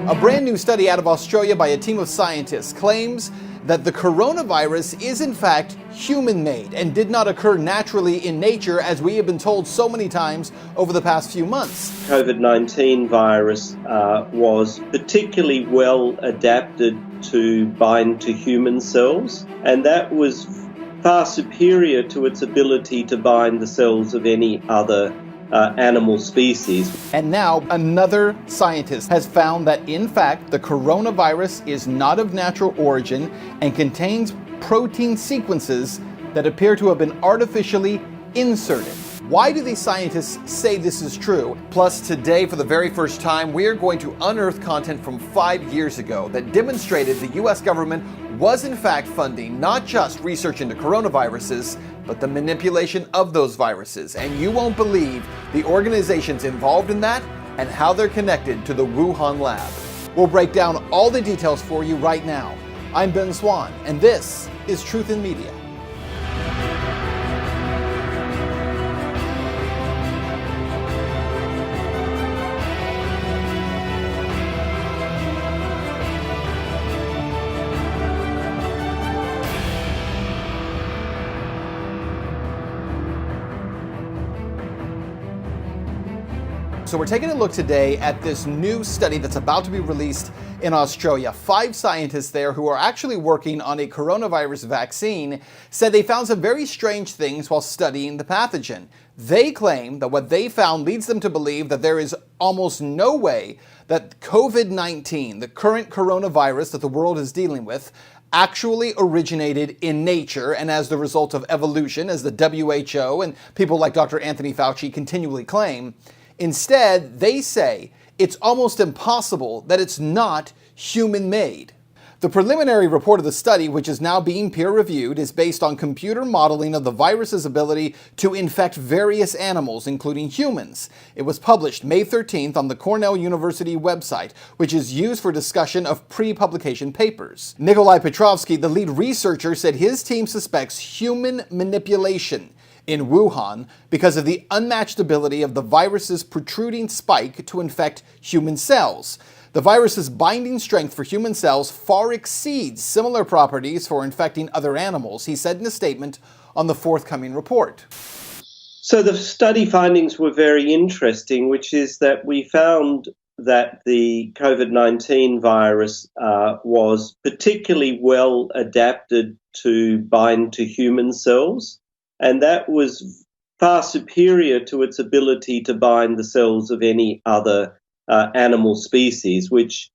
A brand new study out of Australia by a team of scientists claims that the coronavirus is in fact human-made and did not occur naturally in nature, as we have been told so many times over the past few months. COVID-19 virus was particularly well adapted to bind to human cells, and that was far superior to its ability to bind the cells of any other animal species. And now another scientist has found that in fact the coronavirus is not of natural origin and contains protein sequences that appear to have been artificially inserted. Why do these scientists say this is true? Plus, today, for the very first time, we are going to unearth content from 5 years ago that demonstrated the U.S. government was in fact funding not just research into coronaviruses, but the manipulation of those viruses. And you won't believe the organizations involved in that and how they're connected to the Wuhan lab. We'll break down all the details for you right now. I'm Ben Swan, and this is Truth in Media. So we're taking a look today at this new study that's about to be released in Australia. 5 scientists there who are actually working on a coronavirus vaccine said they found some very strange things while studying the pathogen. They claim that what they found leads them to believe that there is almost no way that COVID-19, the current coronavirus that the world is dealing with, actually originated in nature and as the result of evolution, as the WHO and people like Dr. Anthony Fauci continually claim. Instead, they say it's almost impossible that it's not human-made. The preliminary report of the study, which is now being peer-reviewed, is based on computer modeling of the virus's ability to infect various animals, including humans. It was published May 13th on the Cornell University website, which is used for discussion of pre-publication papers. Nikolai Petrovsky, the lead researcher, said his team suspects human manipulation in Wuhan because of the unmatched ability of the virus's protruding spike to infect human cells. The virus's binding strength for human cells far exceeds similar properties for infecting other animals, he said in a statement on the forthcoming report. So the study findings were very interesting, which is that we found that the COVID-19 virus was particularly well adapted to bind to human cells, and that was far superior to its ability to bind the cells of any other animal species, which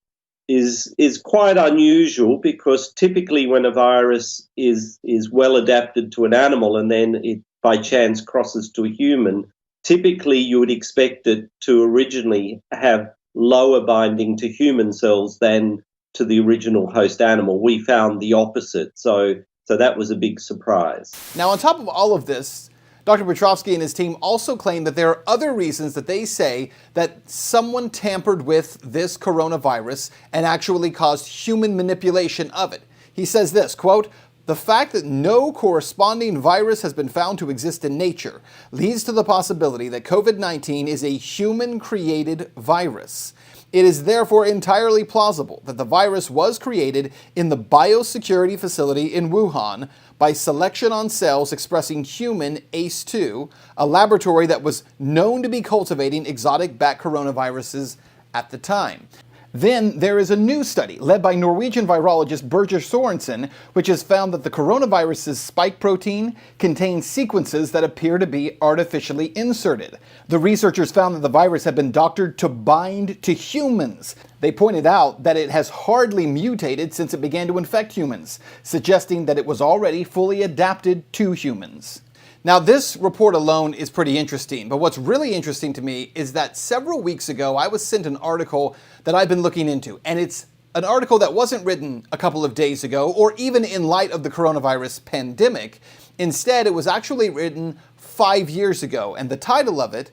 is quite unusual because typically when a virus is well adapted to an animal and then it by chance crosses to a human, typically you would expect it to originally have lower binding to human cells than to the original host animal. We found the opposite, so that was a big surprise. Now, on top of all of this, Dr. Petrovsky and his team also claim that there are other reasons that they say that someone tampered with this coronavirus and actually caused human manipulation of it. He says this, quote, "The fact that no corresponding virus has been found to exist in nature leads to the possibility that COVID-19 is a human-created virus. It is therefore entirely plausible that the virus was created in the biosecurity facility in Wuhan by selection on cells expressing human ACE2, a laboratory that was known to be cultivating exotic bat coronaviruses at the time." Then there is a new study led by Norwegian virologist Birger Sorensen, which has found that the coronavirus's spike protein contains sequences that appear to be artificially inserted. The researchers found that the virus had been doctored to bind to humans. They pointed out that it has hardly mutated since it began to infect humans, suggesting that it was already fully adapted to humans. Now, this report alone is pretty interesting, but what's really interesting to me is that several weeks ago, I was sent an article that I've been looking into, and it's an article that wasn't written a couple of days ago, or even in light of the coronavirus pandemic. Instead, it was actually written 5 years ago, and the title of it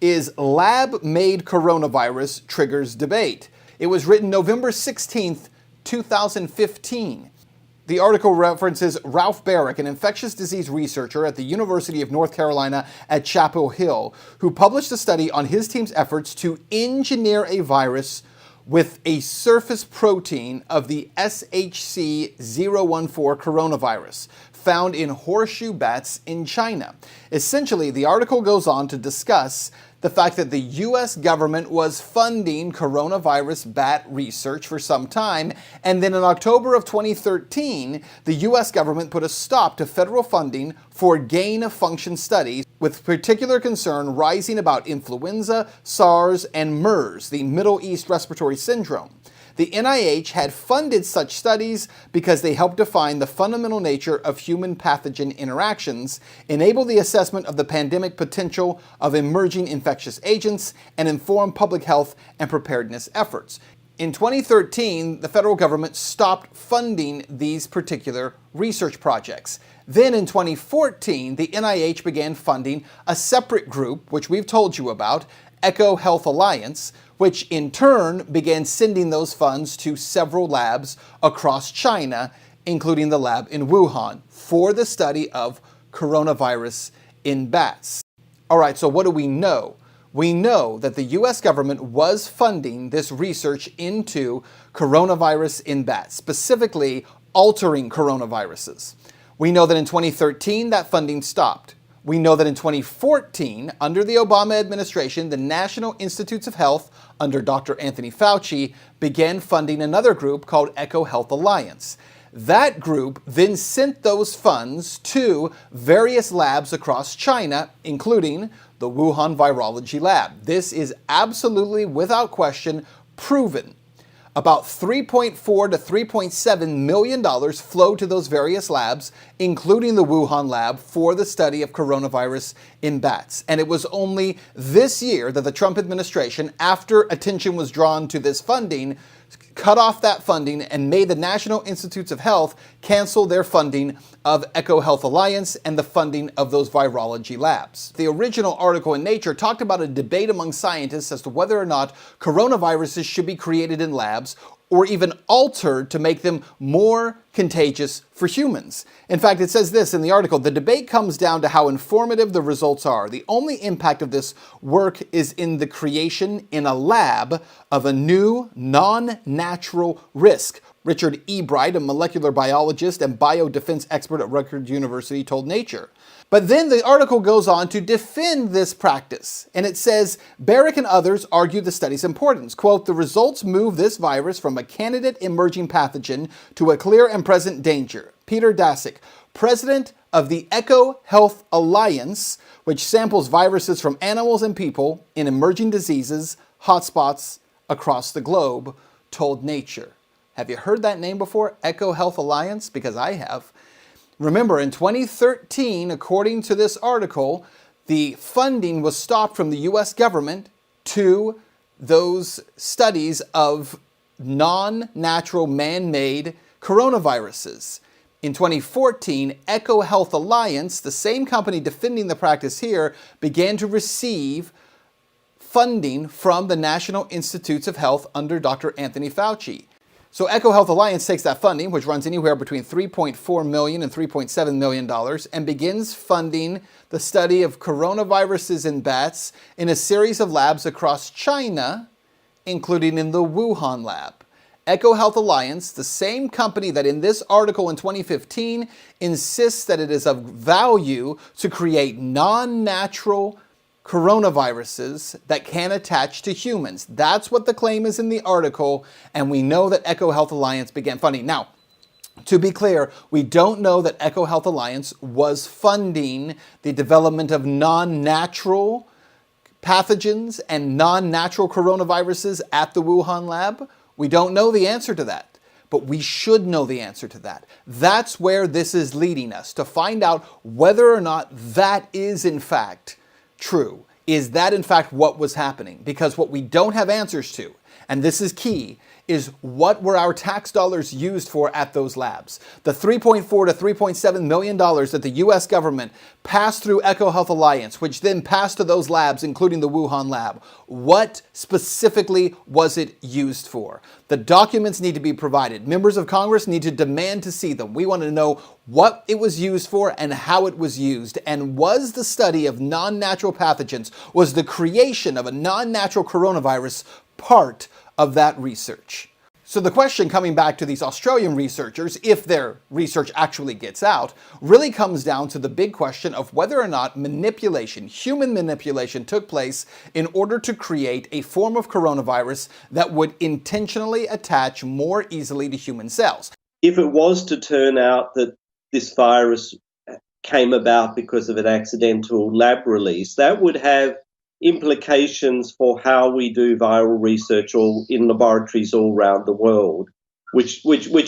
is "Lab-Made Coronavirus Triggers Debate." It was written November 16th, 2015. The article references Ralph Barrick, an infectious disease researcher at the University of North Carolina at Chapel Hill, who published a study on his team's efforts to engineer a virus with a surface protein of the SHC-014 coronavirus found in horseshoe bats in China. Essentially, the article goes on to discuss the fact that the U.S. government was funding coronavirus bat research for some time, and then in October of 2013, the U.S. government put a stop to federal funding for gain-of-function studies, with particular concern rising about influenza, SARS, and MERS, the Middle East Respiratory Syndrome. The NIH had funded such studies because they help define the fundamental nature of human pathogen interactions, enable the assessment of the pandemic potential of emerging infectious agents, and inform public health and preparedness efforts. In 2013, the federal government stopped funding these particular research projects. Then in 2014, the NIH began funding a separate group, which we've told you about, Eco Health Alliance, which in turn began sending those funds to several labs across China, including the lab in Wuhan, for the study of coronavirus in bats. All right, so what do we know? We know that the U.S. government was funding this research into coronavirus in bats, specifically altering coronaviruses. We know that in 2013, that funding stopped. We know that in 2014, under the Obama administration, the National Institutes of Health, under Dr. Anthony Fauci, began funding another group called Eco Health Alliance. That group then sent those funds to various labs across China, including the Wuhan Virology Lab. This is absolutely, without question, proven. About $3.4 to $3.7 million flowed to those various labs, including the Wuhan lab, for the study of coronavirus in bats. And it was only this year that the Trump administration, after attention was drawn to this funding, cut off that funding and made the National Institutes of Health cancel their funding of Eco Health Alliance and the funding of those virology labs. The original article in Nature talked about a debate among scientists as to whether or not coronaviruses should be created in labs or even altered to make them more contagious for humans. In fact, it says this in the article: the debate comes down to how informative the results are. The only impact of this work is in the creation in a lab of a new, non-natural risk. Richard E. Bright, a molecular biologist and biodefense expert at Rutgers University, told Nature. But then the article goes on to defend this practice, and it says, Barrick and others argue the study's importance. Quote, the results move this virus from a candidate emerging pathogen to a clear and present danger. Peter Daszak, president of the Eco Health Alliance, which samples viruses from animals and people in emerging diseases, hotspots across the globe, told Nature. Have you heard that name before, Eco Health Alliance? Because I have. Remember, in 2013, according to this article, the funding was stopped from the U.S. government to those studies of non-natural man-made coronaviruses. In 2014, Eco Health Alliance, the same company defending the practice here, began to receive funding from the National Institutes of Health under Dr. Anthony Fauci. So Eco Health Alliance takes that funding, which runs anywhere between $3.4 million and $3.7 million, and begins funding the study of coronaviruses in bats in a series of labs across China, including in the Wuhan lab. Eco Health Alliance, the same company that in this article in 2015 insists that it is of value to create non-natural coronaviruses that can attach to humans. That's what the claim is in the article, and we know that Eco Health Alliance began funding. Now, to be clear, we don't know that Eco Health Alliance was funding the development of non-natural pathogens and non-natural coronaviruses at the Wuhan lab. We don't know the answer to that, but we should know the answer to that. That's where this is leading us, to find out whether or not that is in fact true. Is that in fact what was happening? Because what we don't have answers to, and this is key, is what were our tax dollars used for at those labs? The $3.4 to $3.7 million that the U.S. government passed through Eco Health Alliance, which then passed to those labs, including the Wuhan lab, what specifically was it used for? The documents need to be provided. Members of Congress need to demand to see them. We want to know what it was used for and how it was used. And was the study of non-natural pathogens, was the creation of a non-natural coronavirus part of that research. So the question, coming back to these Australian researchers, if their research actually gets out, really comes down to the big question of whether or not manipulation, human manipulation, took place in order to create a form of coronavirus that would intentionally attach more easily to human cells. If it was to turn out that this virus came about because of an accidental lab release, that would have implications for how we do viral research all in laboratories all around the world, which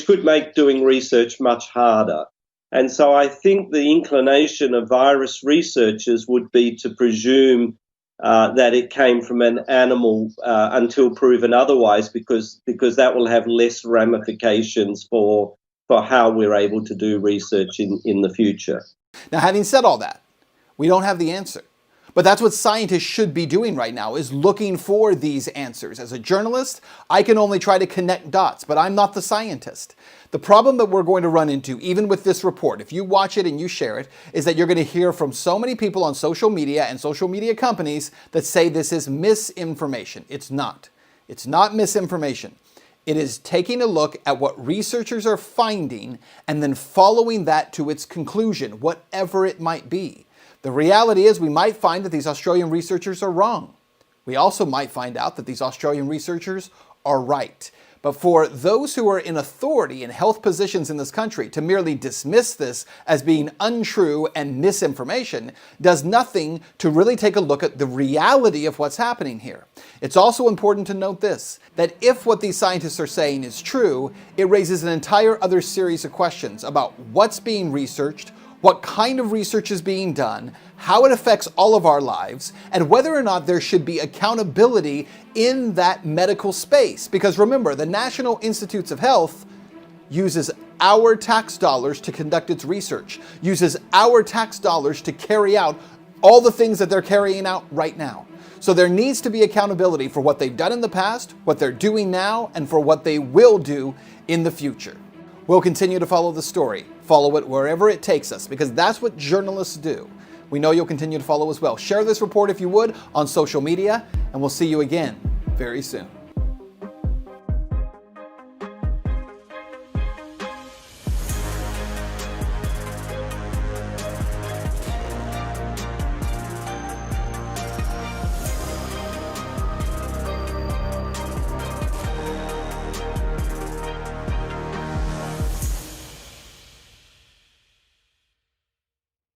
could make doing research much harder. And so I think the inclination of virus researchers would be to presume that it came from an animal until proven otherwise, because that will have less ramifications for how we're able to do research in the future. Now, having said all that, we don't have the answer. But that's what scientists should be doing right now, is looking for these answers. As a journalist, I can only try to connect dots, but I'm not the scientist. The problem that we're going to run into, even with this report, if you watch it and you share it, is that you're going to hear from so many people on social media and social media companies that say this is misinformation. It's not. It's not misinformation. It is taking a look at what researchers are finding and then following that to its conclusion, whatever it might be. The reality is we might find that these Australian researchers are wrong. We also might find out that these Australian researchers are right. But for those who are in authority in health positions in this country to merely dismiss this as being untrue and misinformation does nothing to really take a look at the reality of what's happening here. It's also important to note this, that if what these scientists are saying is true, it raises an entire other series of questions about what's being researched, what kind of research is being done, how it affects all of our lives, and whether or not there should be accountability in that medical space. Because remember, the National Institutes of Health uses our tax dollars to conduct its research, uses our tax dollars to carry out all the things that they're carrying out right now. So there needs to be accountability for what they've done in the past, what they're doing now, and for what they will do in the future. We'll continue to follow the story, follow it wherever it takes us, because that's what journalists do. We know you'll continue to follow as well. Share this report if you would on social media, and we'll see you again very soon.